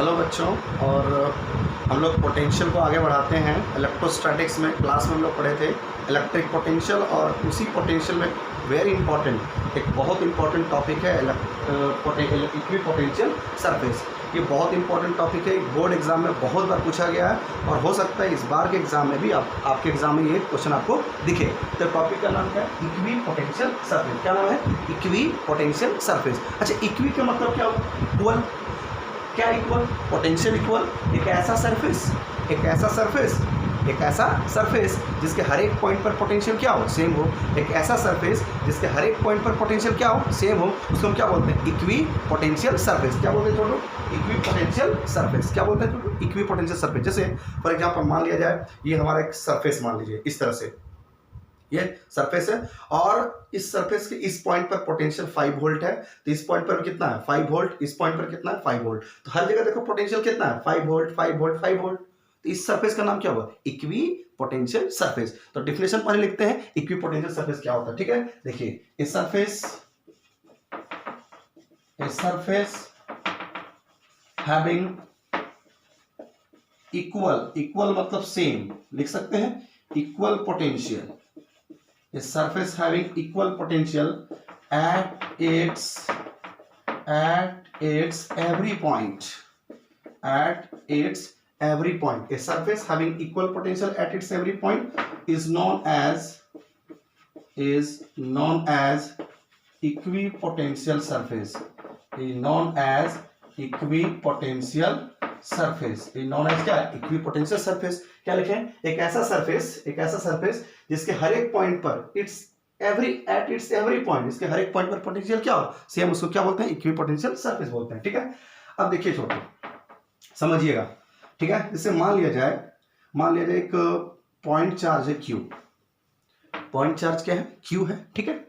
Hello बच्चों। और हम लोग पोटेंशियल को आगे बढ़ाते हैं। इलेक्ट्रोस्टैटिक्स में क्लास में हम लोग पढ़े थे इलेक्ट्रिक पोटेंशियल, और उसी पोटेंशियल में वेरी इंपॉर्टेंट एक बहुत इंपॉर्टेंट टॉपिक है इक्वी पोटेंशियल सरफेस। ये बहुत इंपॉर्टेंट टॉपिक है, बोर्ड एग्जाम में बहुत बार पूछा गया है और हो सकता है इस बार के एग्जाम में भी आपके एग्जाम में ये क्वेश्चन आपको दिखे। तो टॉपिक का नाम क्या है? Equi potential surface. क्या नाम है? Equi potential surface. अच्छा, इक्वी का मतलब क्या होगा? इक्वल। क्या इक्वल? Potential equal. एक ऐसा सरफेस जिसके हर एक पॉइंट पर पोटेंशियल क्या हो? सेम हो। एक ऐसा सरफेस जिसके हर एक पॉइंट पर पोटेंशियल क्या हो? सेम हो। उसको हम क्या बोलते हैं? Equi potential surface. क्या बोलते हैं छोटू? Equipotential surface. क्या बोलते हैं छोटू? Equipotential surface. जैसे फॉर एग्जाम्पल मान लिया जाए ये हमारा एक सरफेस मान लीजिए, इस तरह से ये सरफेस है और इस सरफेस के इस पॉइंट पर पोटेंशियल 5 वोल्ट है, तो इस पॉइंट पर कितना है? 5 वोल्ट। इस पॉइंट पर कितना है? 5 वोल्ट। तो हर जगह देखो पोटेंशियल कितना है? 5 वोल्ट 5 वोल्ट 5 वोल्ट। तो इस सरफेस का नाम क्या हुआ? Equi potential surface. तो डिफिनेशन पहले लिखते हैं इक्वी पोटेंशियल सरफेस क्या होता है। ठीक है, देखिए इस सरफेस हैविंग इक्वल मतलब सेम लिख सकते हैं, equal potential. A surface having equal potential at its every point. A surface having equal potential at its every point is known as equipotential surface. Equipotential surface क्या लिखें? एक ऐसा surface जिसके हर एक पॉइंट पर एट इट्स एवरी पॉइंट, इसके हर एक point पर पोटेंशियल क्या हो? सेम। उसको क्या बोलते हैं? इक्विपोटेंशियल सरफेस बोलते हैं। ठीक है, अब देखिए छोटे समझिएगा। ठीक है, जैसे मान लिया जाए एक पॉइंट चार्ज है क्यू। पॉइंट चार्ज क्या है? क्यू है। ठीक है,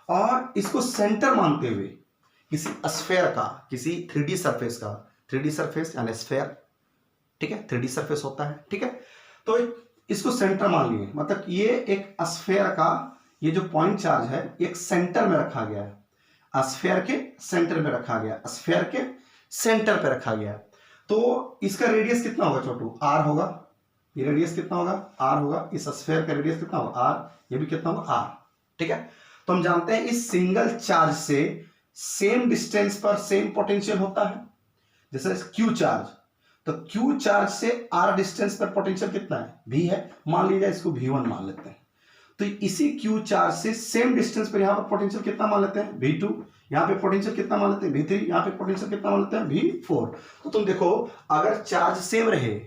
और इसको सेंटर मानते हुए किसी स्फेयर का, किसी 3D सरफेस का, 3D सरफेस यानी स्फेयर। ठीक है, 3D सरफेस होता है। ठीक है, तो इसको सेंटर मान लिए, मतलब ये एक स्फेयर का ये जो पॉइंट चार्ज है एक सेंटर में रखा गया है, स्फेयर के सेंटर में रखा गया, स्फेयर के सेंटर पे रखा गया। तो इसका रेडियस कितना होगा छोटू? आर होगा। ये रेडियस कितना होगा? आर होगा। इस स्फेयर का रेडियस कितना होगा? आर। ये भी कितना होगा? आर। ठीक है, तो हम जानते हैं इस सिंगल चार्ज से सेम डिस्टेंस पर सेम पोटेंशियल होता है। जैसे क्यू चार्ज, तो क्यू चार्ज से आर डिस्टेंस पर पोटेंशियल कितना है? भी है। मान लीजिए इसको V1 मान लेते हैं। तो इसी क्यू चार्ज से सेम डिस्टेंस पर यहां पर पोटेंशियल कितना मान लेते हैं? V2। यहां पे पोटेंशियल कितना मान लेते हैं? V3। यहां पे पोटेंशियल कितना मान लेते हैं? V4। तो तुम देखो, अगर चार्ज सेम रहे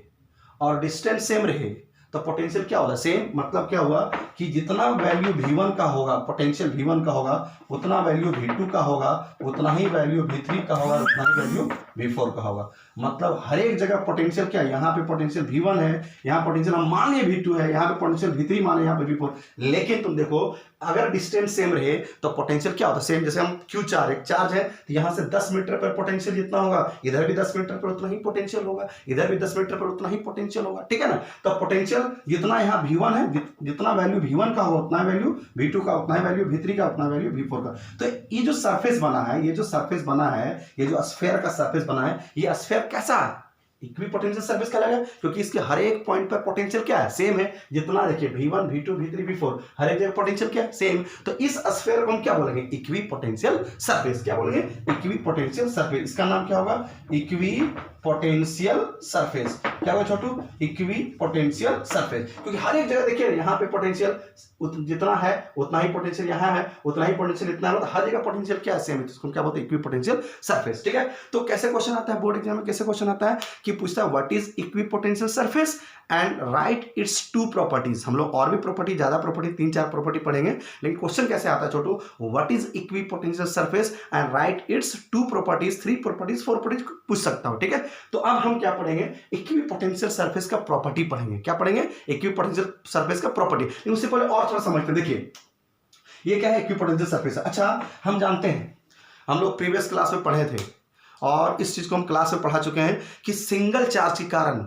और डिस्टेंस सेम रहे तो पोटेंशियल क्या होगा? सेम। मतलब क्या हुआ कि जितना वैल्यू V1 का होगा, पोटेंशियल V1 का होगा, उतना वैल्यू V2 का होगा, उतना ही वैल्यू V3 का होगा, उतना ही वैल्यू V4 का होगा। मतलब हर एक जगह पोटेंशियल क्या है? यहाँ पे पोटेंशियल V1 है, यहाँ पोटेंशियल हम मान लिये V2 है, यहाँ पे पोटेंशियल V3 माने, यहाँ पे V4। लेकिन तुम देखो, अगर डिस्टेंस सेम रहे तो पोटेंशियल क्या होता है? सेम। जैसे हम क्यू चार्ज, एक चार्ज है तो यहां से 10 मीटर पर पोटेंशियल जितना होगा, इधर भी 10 मीटर पर उतना ही पोटेंशियल होगा, इधर भी 10 मीटर पर उतना ही पोटेंशियल होगा। ठीक है ना? तो पोटेंशियल जितना यहाँ V1 है, जितना वैल्यू V1 का होगा उतना वैल्यू V2 का, उतना ही वैल्यू V3 का, उतना वैल्यू V4 का। तो ये जो सरफेस बना है, ये जो स्फेयर का सरफेस बना है, ये स्फेयर कैसा है? इक्वी पोटेंशियल सरफेस कहलाएगा, क्योंकि इसके हर एक पॉइंट पर पोटेंशियल क्या है? सेम है। जितना देखिए V1 V2 V3 V4 हर एक जगह पोटेंशियल क्या है? सेम। तो इस स्फीयर को हम क्या बोलेंगे? Equi potential surface. क्या बोलेंगे? Equi potential surface. इसका नाम क्या होगा? Equi potential surface. क्या होगा छोटू? Equipotential surface. क्योंकि हर एक जगह देखिए यहाँ पे पोटेंशियल जितना है उतना ही पोटेंशियल यहाँ है, उतना ही पोटेंशियल इतना है, हर जगह पोटेंशियल क्या है? सेम है। तो इसको क्या बोलते हैं? Equi potential surface. ठीक है, तो कैसे क्वेश्चन आता है बोर्ड एग्जाम में? कैसे क्वेश्चन आता है कि पूछता है what is equipotential surface and write its 2 properties. हम लोग और भी प्रॉपर्टी, ज्यादा प्रॉपर्टी, 3-4 प्रॉपर्टी पढ़ेंगे, लेकिन क्वेश्चन कैसे आता है Chhotu? What is equipotential surface and write its 2 properties, 3 properties, 4 properties पूछ सकता हूं। ठीक है, तो अब हम क्या पढ़ेंगे? इक्विपोटेंशियल सरफेस का प्रॉपर्टी पढ़ेंगे। क्या पढ़ेंगे? इक्विपोटेंशियल सरफेस का प्रॉपर्टी। लेकिन उससे पहले और थोड़ा समझते हैं। देखिए ये क्या है? Equipotential surface. अच्छा, हम जानते हैं, हम लोग प्रीवियस क्लास में पढ़े थे और इस चीज को हम क्लास में पढ़ा चुके हैं कि सिंगल चार्ज के कारण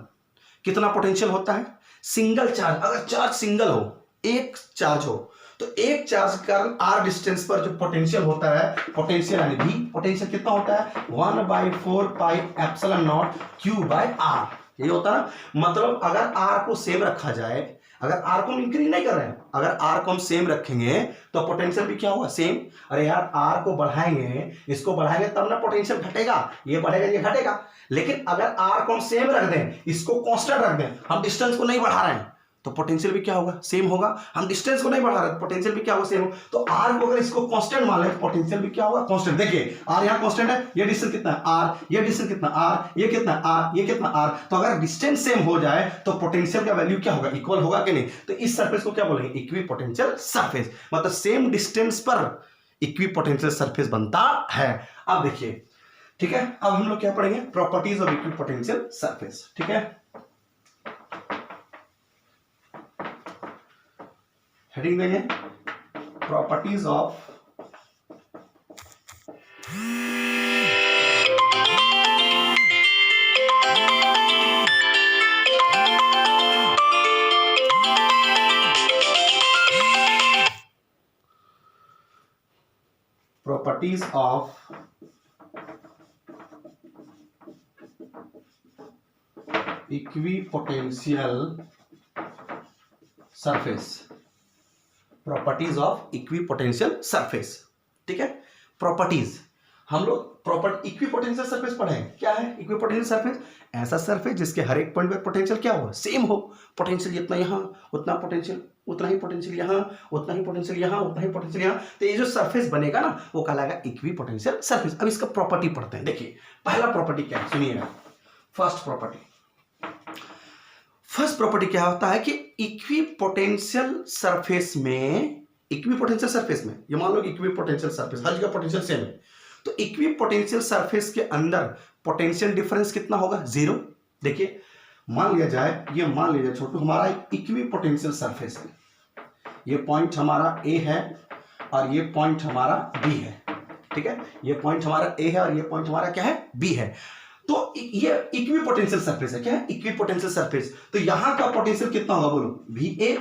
कितना पोटेंशियल होता है। सिंगल चार्ज, अगर चार्ज सिंगल हो, एक चार्ज हो, तो एक चार्ज के कारण r डिस्टेंस पर जो पोटेंशियल होता है, पोटेंशियल यानी v, पोटेंशियल कितना होता है 1/4 pi epsilon naught q by r, ये होता है ना। मतलब अगर r को सेम रखा जाए, अगर r को हम इंक्रीज नहीं कर रहे हैं, अगर r को हम सेम रखेंगे तो पोटेंशियल भी क्या होगा सेम। अरे यार r को बढ़ाएंगे, इसको बढ़ाएंगे तब ना पोटेंशियल घटेगा, ये बढ़ेगा ये घटेगा। लेकिन अगर r को हम सेम रख दें, इसको कांस्टेंट रख दें, हम डिस्टेंस को नहीं बढ़ा रहे हैं तो पोटेंशियल भी क्या होगा सेम होगा। हम डिस्टेंस को नहीं बढ़ा रहे, पोटेंशियल भी क्या होगा सेम हो। तो r को अगर इसको कांस्टेंट मान लें तो पोटेंशियल भी क्या होगा कांस्टेंट। देखिए r यहाँ कांस्टेंट है, ये डिस्टेंस कितना है r, ये डिस्टेंस कितना r, ये कितना r, ये कितना r। तो अगर डिस्टेंस सेम हो जाए तो पोटेंशियल का वैल्यू क्या होगा इक्वल होगा कि नहीं। तो इस सरफेस को क्या बोलेंगे इक्विपोटेंशियल सरफेस, मतलब सेम डिस्टेंस पर इक्विपोटेंशियल सरफेस बनता है। अब देखिए ठीक है, अब हम लोग क्या पढ़ेंगे प्रॉपर्टीज ऑफ इक्विपोटेंशियल सरफेस। ठीक है, हेडिंग देंगे properties of equipotential surface, properties of equipotential surface. ठीक है, प्रॉपर्टीज हम लोग प्रॉपर्टी इक्विपोटेंशियल सरफेस पढ़े हैं। क्या है इक्विपोटेंशियल सरफेस? ऐसा सरफेस जिसके हर एक पॉइंट पर पोटेंशियल क्या हो सेम हो। पोटेंशियल जितना यहाँ उतना पोटेंशियल, उतना ही पोटेंशियल यहाँ, उतना ही पोटेंशियल यहाँ, उतना ही पोटेंशियल यहाँ। तो ये जो सरफेस बनेगा ना वो कहलाएगा इक्विपोटेंशियल सरफेस। अब इसका प्रॉपर्टी पढ़ते हैं। देखिए पहला प्रॉपर्टी क्या है सुनिएगा। फर्स्ट प्रॉपर्टी क्या होता है कि इक्विपोटेंशियल सरफेस में, इक्विपोटेंशियल सरफेस में ये मान लो इक्विपोटेंशियल सरफेस हर जगह पोटेंशियल सेम है, तो इक्विपोटेंशियल सरफेस के अंदर पोटेंशियल डिफरेंस कितना होगा जीरो। देखिए मान लिया जाए, ये मान लिया जाए छोटू हमारा इक्विपोटेंशियल सरफेस है, ये पॉइंट हमारा ए है और ये पॉइंट हमारा बी है। ठीक है, ये पॉइंट हमारा ए है और ये पॉइंट हमारा क्या है बी है। तो ये इक्विपोटेंशियल सरफेस है। क्या है इक्विपोटेंशियल सरफेस। तो यहां का पोटेंशियल कितना होगा बोलो V A,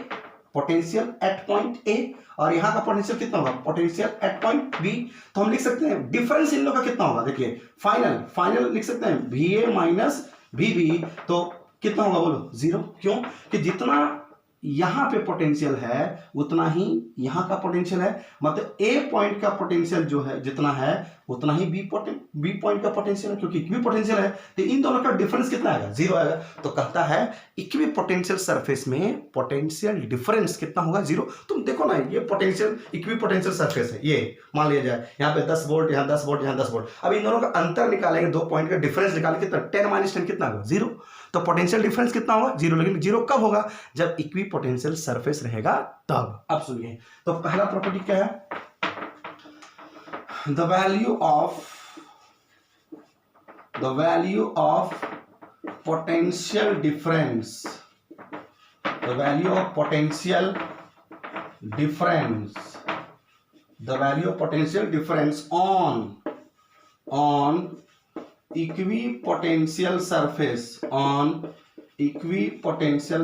potential at point A, और यहां का पोटेंशियल कितना होगा पोटेंशियल एट पॉइंट बी। तो हम लिख सकते हैं डिफरेंस इन लोगों का कितना होगा। देखिए फाइनल लिख सकते हैं V A minus V B, तो कितना होगा बोलो जीरो। क्यों कि जितना यहां पे पोटेंशियल है उतना ही यहां का पोटेंशियल है, मतलब ए पॉइंट का पोटेंशियल जो है जितना है उतना ही बी पॉइंट का पोटेंशियल है, क्योंकि इक्वी पोटेंशियल है। तो इन दोनों का डिफरेंस कितना आएगा जीरो आएगा। तो कहता है इक्वी पोटेंशियल सरफेस में पोटेंशियल डिफरेंस कितना होगा जीरो। तुम देखो ना ये पोटेंशियल इक्वी पोटेंशियल सरफेस है, ये मान लिया जाए यहाँ पे 10 वोल्ट, यहाँ 10 वोल्ट, यहाँ 10 वोल्ट। अब इन दोनों का अंतर निकालेंगे, दो पॉइंट का डिफरेंस निकालेंगे कितना 10 माइनस 10 कितना होगा जीरो। तो पोटेंशियल डिफरेंस कितना होगा जीरो। लेकिन जीरो कब होगा जब इक्वी पोटेंशियल सरफेस रहेगा तब। अब सुनिए तो पहला प्रॉपर्टी क्या है, the value of potential difference, the value of potential difference on equipotential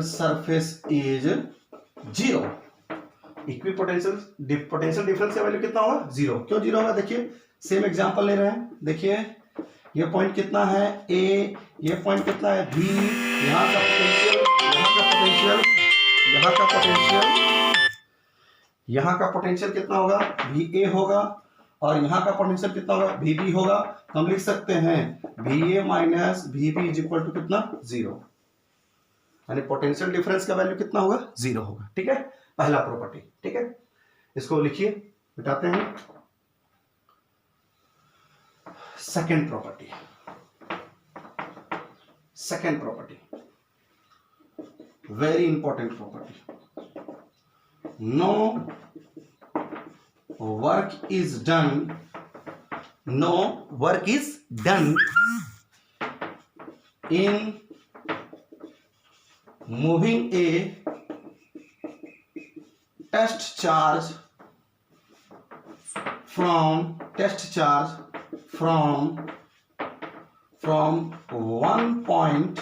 surface is zero। Equipotential difference का वैल्यू कितना होगा जीरो। क्यों जीरो होगा देखिए सेम एग्जांपल ले रहे हैं। देखिए ये पॉइंट कितना है ए, ये पॉइंट कितना है बी, यहाँ का पोटेंशियल, यहाँ का पोटेंशियल कितना होगा वी ए होगा, और यहाँ का पोटेंशियल कितना होगा वी बी होगा। तो हम लिख सकते हैं V A minus V B is equal to कितना जीरो, यानी पोटेंशियल डिफरेंस का वैल्यू कितना होगा जीरो होगा। ठीक है, पहला प्रॉपर्टी। ठीक है, इसको लिखिए मिटाते हैं। Second property very important property, no work is done in moving a test charge from one point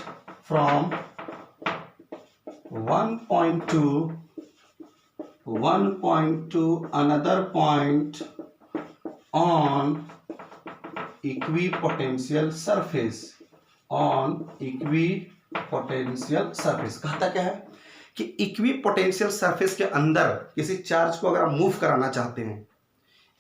to one point to another point on equipotential surface, on equipotential surface। कहता क्या है कि इक्विपोटेंशियल सरफेस के अंदर किसी charge को अगर आप मूव कराना चाहते हैं,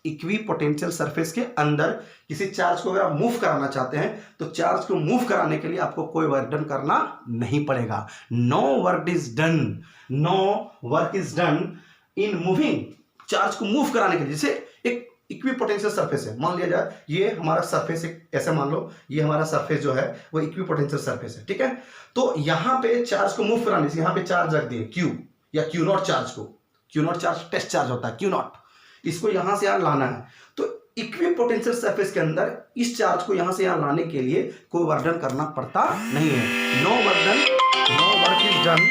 इक्विपोटेंशियल सरफेस के अंदर किसी चार्ज को अगर आप मूव कराना चाहते हैं तो चार्ज को मूव कराने के लिए आपको कोई वर्क डन करना नहीं पड़ेगा। No work is done, no work is done in moving, charge को मूव कराने के लिए। जैसे एक इक्विपोटेंशियल सरफेस है, मान लिया जाए ये हमारा सरफेस है, ऐसे मान लो ये हमारा सरफेस जो है वो इक्विपोटेंशियल सरफेस है, ठीक है। तो यहां पे चार्ज को मूव कराने से यहां पे चार्ज रख दिए Q या Q नॉट चार्ज को, Q naught charge test charge होता है Q नॉट, इसको यहां से यहां लाना है। तो इक्विपोटेंशियल सरफेस के अंदर इस चार्ज को यहां से यहां लाने के लिए कोई वर्क डन करना पड़ता नहीं है। No work done, no work is done,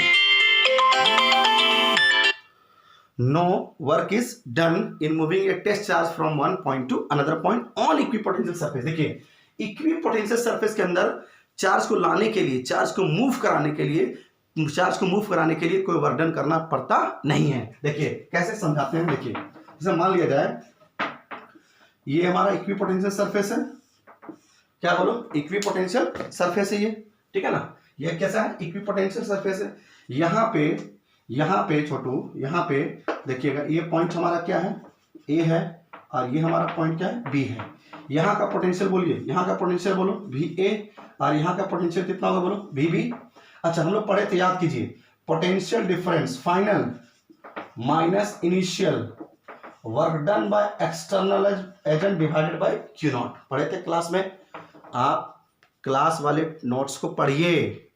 no work is done in moving a test charge from one point to another point on equipotential surface। देखिए इक्विपोटेंशियल सरफेस के अंदर चार्ज को लाने के लिए, चार्ज को मूव कराने के लिए, चार्ज को मूव कराने के लिए कोई वर्क डन करना पड़ता नहीं है। देखिए कैसे समझाते हैं, देखिए जैसे मान लिया जाए ये हमारा इक्विपोटेंशियल सरफेस है, क्या बोलो, इक्विपोटेंशियल सरफेस है ये, ठीक है ना। ये कैसा है, इक्विपोटेंशियल सरफेस है। यहाँ पे छोटू, यहाँ पे देखिएगा ये पॉइंट हमारा क्या है, ए है, और ये हमारा पॉइंट क्या है, बी है। यहाँ का पोटेंशियल बोलिए, यहाँ का पोटेंशियल बोलो वी ए, और यहाँ का पोटेंशियल कितना होगा बोलो वी बी। अच्छा हम लोग पढ़े थे, याद कीजिए, potential difference final minus initial work done by external agent divided by Q not, पढ़े थे क्लास में। आप क्लास वाले नोट्स को पढ़िए,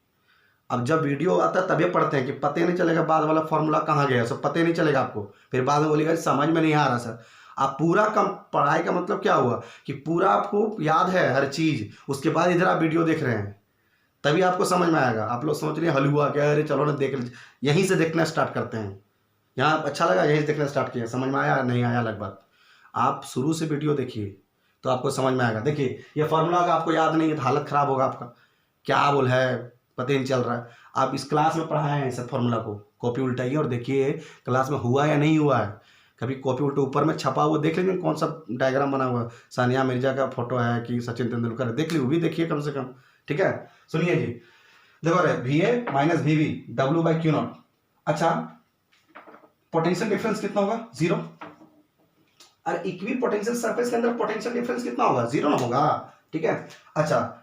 अब जब वीडियो आता है तभी पढ़ते हैं कि पता नहीं चलेगा बाद वाला फॉर्मूला कहाँ गया, सब पता नहीं चलेगा आपको, फिर बाद में बोलेगा समझ में नहीं आ रहा सर। आप पूरा कम पढ़ाई का मतलब क्या हुआ कि पूरा आपको याद है हर चीज, उसके बाद इधर आप वीडियो देख रहे हैं तभी आपको समझ में आएगा। आप लोग सोच रहे हैं हलवा क्या, अरे चलो ना देख, यहीं से देखना स्टार्ट करते हैं, यहाँ अच्छा लगा यहीं से देखना स्टार्ट किया, समझ में आया नहीं आया अलग बात। आप शुरू से वीडियो देखिए तो आपको समझ में आएगा। देखिए ये फॉर्मूला अगर आपको याद नहीं है तो हालत खराब होगा आपका, क्या बोल है पता नहीं चल रहा है। आप इस क्लास में पढ़ाए हैं सब फॉर्मूला को, कॉपी उल्टाइए और देखिए क्लास में हुआ या नहीं हुआ है। कभी कॉपी उल्टे ऊपर में छपा हुआ देख लीजिए कौन सा डायग्राम बना हुआ है, सानिया मिर्जा का फोटो है कि सचिन तेंदुलकर, देख लीजिए वो भी देखिए कम से कम, ठीक है। सुनिए जी, देखो रे V A minus V B W by Q naught. अच्छा पोटेंशियल डिफरेंस कितना होगा, जीरो। अरे इक्विपोटेंशियल सरफेस के अंदर पोटेंशियल डिफरेंस कितना होगा, जीरो ना होगा, ठीक है। अच्छा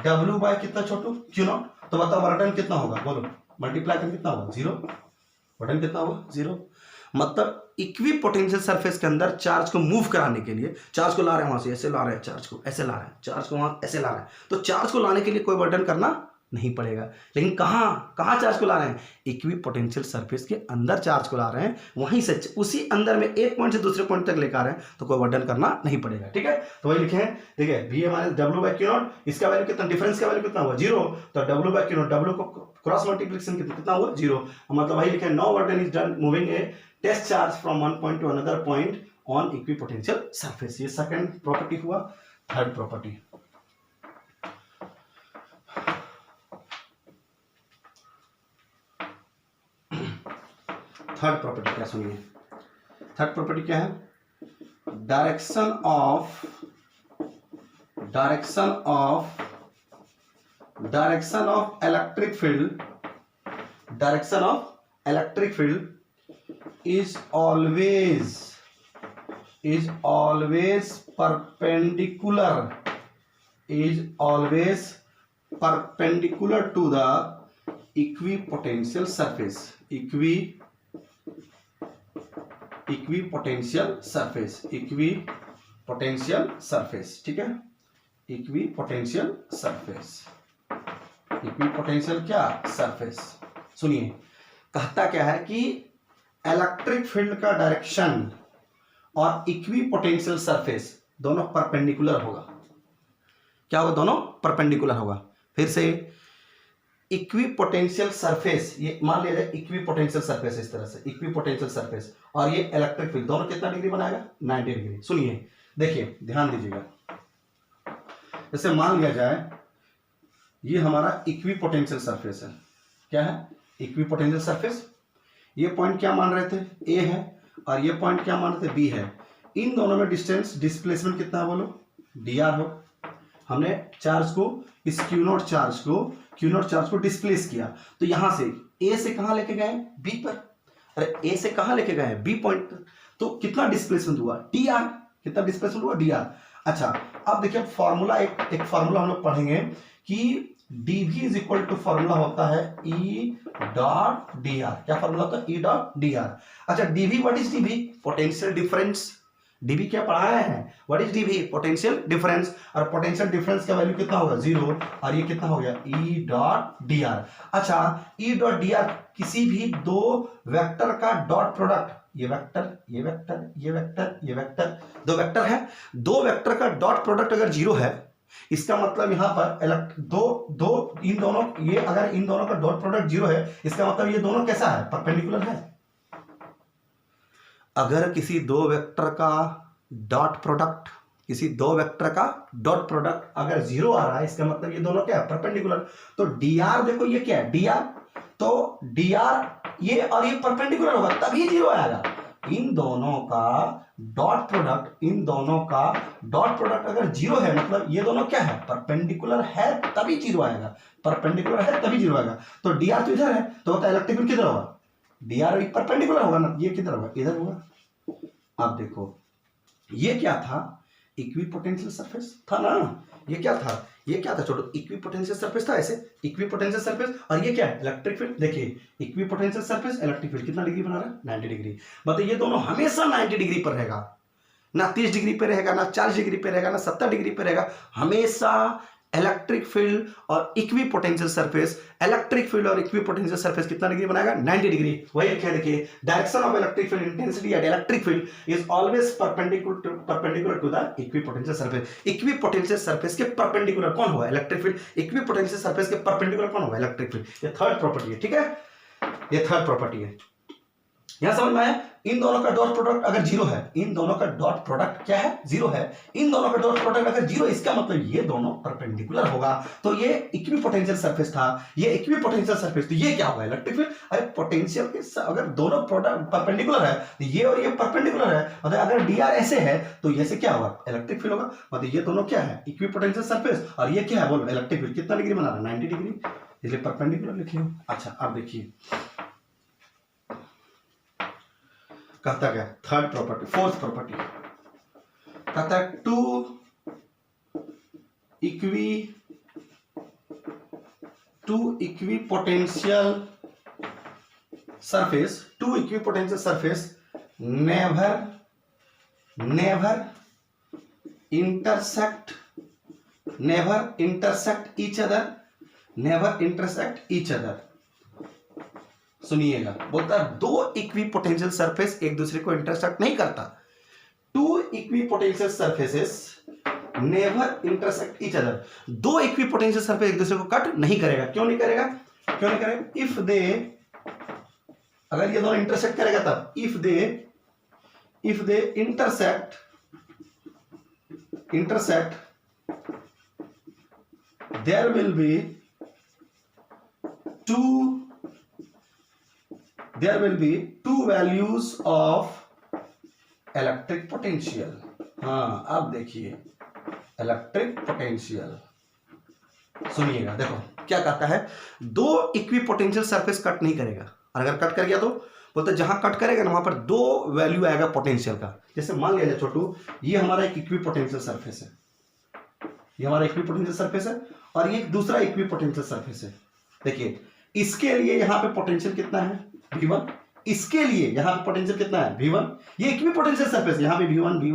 W बाय कितना छोटू, क्यू नॉट, तो बताओ वर्क डन कितना होगा, बोलो मल्टीप्लाई करके कितना होगा, जीरो। वर्क डन कितना होगा, जीरो। मतलब इक्विपोटेंशियल सरफेस के अंदर चार्ज को मूव कराने के लिए, चार्ज को ला रहे हैं वहां से ऐसे ला रहे हैं, चार्ज को ऐसे ला रहे हैं, चार्ज को वहां ऐसे ला रहे हैं, तो चार्ज को लाने के लिए कोई वर्क डन करना नहीं पड़ेगा। लेकिन कहाँ चार्ज को ला रहे हैं, इक्विपोटेंशियल सरफेस के अंदर चार्ज को ला रहे हैं, वहीं से उसी अंदर में एक पॉइंट से दूसरे पॉइंट तक लेकर आ रहे हैं, तो कोई वर्क डन करना नहीं पड़ेगा, ठीक है। तो वही लिखे हैं, ठीक है, V A minus W by Q naught, इसका वैल्यू कितना, डिफरेंस का वैल्यू कितना हुआ, जीरो। तो W by Q naught, W को क्रॉस मल्टीप्लिकेशन कितना हुआ, जीरो। मतलब वही लिखे, no work done is done moving a test charge from one point to another point on equipotential surface. ये सेकंड प्रॉपर्टी हुआ। थर्ड प्रॉपर्टी, थर्ड प्रॉपर्टी क्या, सुनिए थर्ड प्रॉपर्टी क्या है, direction of electric field, direction of electric field is always perpendicular to the equipotential surface, equipotential surface, ठीक है, equipotential क्या, surface. सुनिए कहता क्या है कि इलेक्ट्रिक फील्ड का डायरेक्शन और इक्विपोटेंशियल सरफेस दोनों परपेंडिकुलर होगा। क्या होगा, दोनों परपेंडिकुलर होगा। फिर से इक्विपोटेंशियल सरफेस, ये मान लिया जाए इक्विपोटेंशियल सरफेस, इस तरह से इक्विपोटेंशियल सरफेस और ये इलेक्ट्रिक फील्ड, दोनों कितना डिग्री बनाएगा, 90 डिग्री। सुनिए देखिए ध्यान दीजिएगा, जैसे मान लिया जाए ये हमारा इक्विपोटेंशियल सरफेस है, क्या है, इक्विपोटेंशियल सरफेस। ये पॉइंट क्या मान रहे थे, ए है, और ये पॉइंट क्या मान रहे थे, बी है। इन दोनों में डिस्टेंस, डिस्प्लेसमेंट कितना है बोलो, dr हो। हमने चार्ज को, इस क्यू नॉट चार्ज को डिस्प्लेस किया, तो यहां से ए से कहां लेके गए, बी पर। अरे ए से कहां लेके गए, बी पॉइंट, तो कितना डिस्प्लेसमेंट हुआ, dr। कितना डिस्प्लेसमेंट हुआ, dr। अच्छा, अब देखिए फॉर्मूला, एक फॉर्मूला हम लोग पढ़ेंगे कि dv is equal to formula होता है E डॉट dr। क्या फॉर्मूला होता है, E डॉट dr। अच्छा, dv, what is dv, potential difference. dv क्या पढ़ाया है, what is dv, potential difference. और पोटेंशियल डिफरेंस का वैल्यू कितना होगा, 0, और ये कितना हो गया, E डॉट dr। अच्छा, E डॉट dr किसी भी दो वेक्टर का डॉट प्रोडक्ट, ये वेक्टर, ये वेक्टर, ये वेक्टर, ये वेक्टर, दो वेक्टर है, दो वेक्टर का डॉट प्रोडक्ट अगर 0 है, इसका मतलब यहां पर इन दोनों, ये अगर इन दोनों का डॉट प्रोडक्ट 0 है, इसका मतलब ये दोनों कैसा है, परपेंडिकुलर है। अगर किसी दो वेक्टर का डॉट प्रोडक्ट, अगर 0 आ रहा है, इसका मतलब ये दोनों क्या है, परपेंडिकुलर। तो dr देखो ये क्या है, dr, तो dr ये और ये परपेंडिकुलर होगा तभी 0 आएगा। इन दोनों का डॉट प्रोडक्ट अगर 0 है, मतलब ये दोनों क्या है, परपेंडिकुलर है तभी 0 आएगा, परपेंडिकुलर है तभी 0 आएगा। तो dr तो इधर है, तो होता है इलेक्ट्रिक फील्ड किधर होगा, dr परपेंडिकुलर होगा ना, ये किधर होगा, इधर होगा। अब देखो ये क्या था, इक्विपोटेंशियल सरफेस था ना, ये क्या था, छोटो, इक्विपोटेंशियल सरफेस था, ऐसे इक्विपोटेंशियल सरफेस। और ये क्या है, इलेक्ट्रिक फील्ड। देखिए इक्विपोटेंशियल सरफेस, इलेक्ट्रिक फील्ड कितना डिग्री बना रहा है, 90 डिग्री। मतलब ये दोनों हमेशा 90 डिग्री पर रहेगा, ना 30 डिग्री पे रहेगा, ना 40 डिग्री पे रहेगा, ना 70 डिग्री पे रहेगा, हमेशा इलेक्ट्रिक फील्ड और इक्विपोटेंशियल सरफेस, कितना डिग्री बनाएगा, 90 डिग्री। वही लिखे, देखिए direction of electric field, intensity at electric field is always perpendicular to the equipotential surface. Equipotential surface के परपेंडिकुलर कौन होगा, इलेक्ट्रिक फील्ड। इक्विपोटेंशियल सरफेस के परपेंडिकुलर कौन होगा, इलेक्ट्रिक फील्ड। ये थर्ड प्रॉपर्टी है, ठीक है, ये थर्ड प्रॉपर्टी है। यहां समझ में आया, इन दोनों का डॉट प्रोडक्ट अगर 0 है, इन दोनों का डॉट प्रोडक्ट क्या है, 0 है, इन दोनों का डॉट प्रोडक्ट अगर 0, इसका मतलब ये दोनों परपेंडिकुलर होगा। तो ये इक्विपोटेंशियल सरफेस था, ये इक्विपोटेंशियल सरफेस, तो ये क्या होगा, इलेक्ट्रिक फील्ड। अरे पोटेंशियल के अगर दोनों प्रोडक्ट परपेंडिकुलर है, तो ये और ये परपेंडिकुलर है, मतलब अगर dr ऐसे है तो ये से क्या होगा, इलेक्ट्रिक फील्ड होगा। मतलब ये दोनों क्या है, इक्विपोटेंशियल सरफेस, और ये क्या है, बोलो इलेक्ट्रिक फील्ड। कितना डिग्री बना रहा है, 90 डिग्री, इसलिए परपेंडिकुलर लिखिए। अच्छा, अब देखिए कहता क्या, थर्ड प्रॉपर्टी, फोर्थ प्रॉपर्टी कहता है two equipotential surface never intersect each other. सुनिएगा, बोलता है दो इक्विपोटेंशियल सरफेस एक दूसरे को इंटरसेक्ट नहीं करता। Two equipotential surfaces never intersect each other. दो इक्विपोटेंशियल सरफेस एक दूसरे को कट नहीं करेगा। क्यों नहीं करेगा, इफ दे, अगर ये दोनों इंटरसेक्ट करेगा तब, if they intersect there will be two values of electric potential. हाँ, अब देखिए इलेक्ट्रिक पोटेंशियल, सुनिएगा, देखो क्या कहता है, दो इक्विपोटेंशियल सरफेस कट नहीं करेगा, और अगर कट कर गया तो बोलते जहां कट करेगा ना वहां पर दो वैल्यू आएगा पोटेंशियल का। जैसे मान लिया जाए छोटू, ये हमारा एक इक्विपोटेंशियल सरफेस है, ये हमारा इक्विपोटेंशियल सरफेस है, और ये दूसरा इक्विपोटेंशियल सरफेस है। देखिए इसके लिए यहां पे पोटेंशियल कितना है, V1, इसके लिए यहां पे पोटेंशियल कितना है, V1। ये इक्विपोटेंशियल सरफेस, यहां पे V1, तो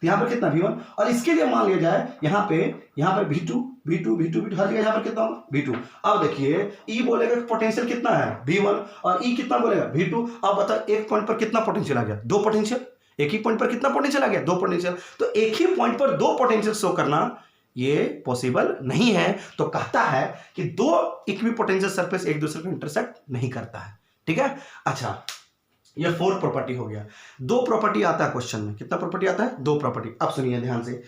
यहां पर कितना V1, और इसके लिए मान लिया जाए यहां पे V2, हर जगह यहां पर कितना होगा, V2। अब देखिए E बोलेगा पोटेंशियल कितना है, V1, और E कितना बोलेगा, V2। अब बताओ एक पॉइंट पर कितना पोटेंशियल आ गया, दो पोटेंशियल। एक ही पॉइंट पर कितना पोटेंशियल आ गया, दो पोटेंशियल। तो एक ही पॉइंट पर दो पोटेंशियल शो करना ये पॉसिबल नहीं है। तो कहता है कि दो इक्विपोटेंशियल सरफेस एक दूसरे को इंटरसेक्ट नहीं करता है, ठीक है। अच्छा, ये फोर्थ प्रॉपर्टी हो गया। दो प्रॉपर्टी आता है क्वेश्चन में, कितना प्रॉपर्टी आता है, दो प्रॉपर्टी। अब सुनिए ध्यान से,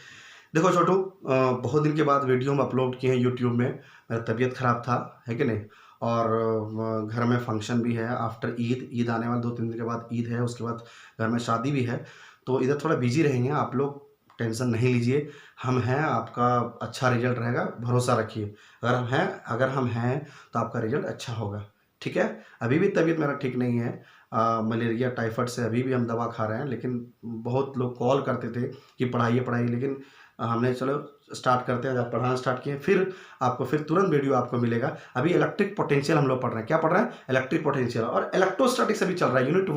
देखो छोटू, बहुत दिन के बाद वीडियो हम अपलोड किए हैं यूट्यूब में, मेरा तबीयत खराब था, है कि नहीं, और घर में फंक्शन भी है आफ्टर ईद आने वाला 2-3 दिन के बाद ईद है, उसके बाद घर में शादी भी है, तो इधर थोड़ा बिजी रहेंगे। आप लोग टेंशन नहीं लीजिए, हम हैं, आपका अच्छा रिजल्ट रहेगा, भरोसा रखिए। अगर हम हैं तो आपका रिजल्ट अच्छा होगा, ठीक है। अभी भी तबीयत मेरा ठीक नहीं है, मलेरिया टाइफाइड से अभी भी हम दवा खा रहे हैं, लेकिन बहुत लोग कॉल करते थे कि पढ़ाइए, लेकिन हमने चलो स्टार्ट करते हैं। जब पढ़ाना स्टार्ट किए फिर आपको फिर तुरंत वीडियो आपको मिलेगा। अभी इलेक्ट्रिक पोटेंशियल हम लोग पढ़ रहे हैं, क्या पढ़ रहे हैं? इलेक्ट्रिक पोटेंशियल, और इलेक्ट्रोस्टैटिक्स अभी चल रहा है यूनिट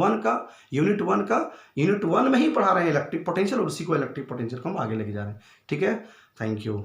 1 में ही पढ़ा रहे हैं इलेक्ट्रिक पोटेंशियल, और उसी को इलेक्ट्रिक पोटेंशियल को हम आगे लेके जा रहे हैं, ठीक है। Thank you.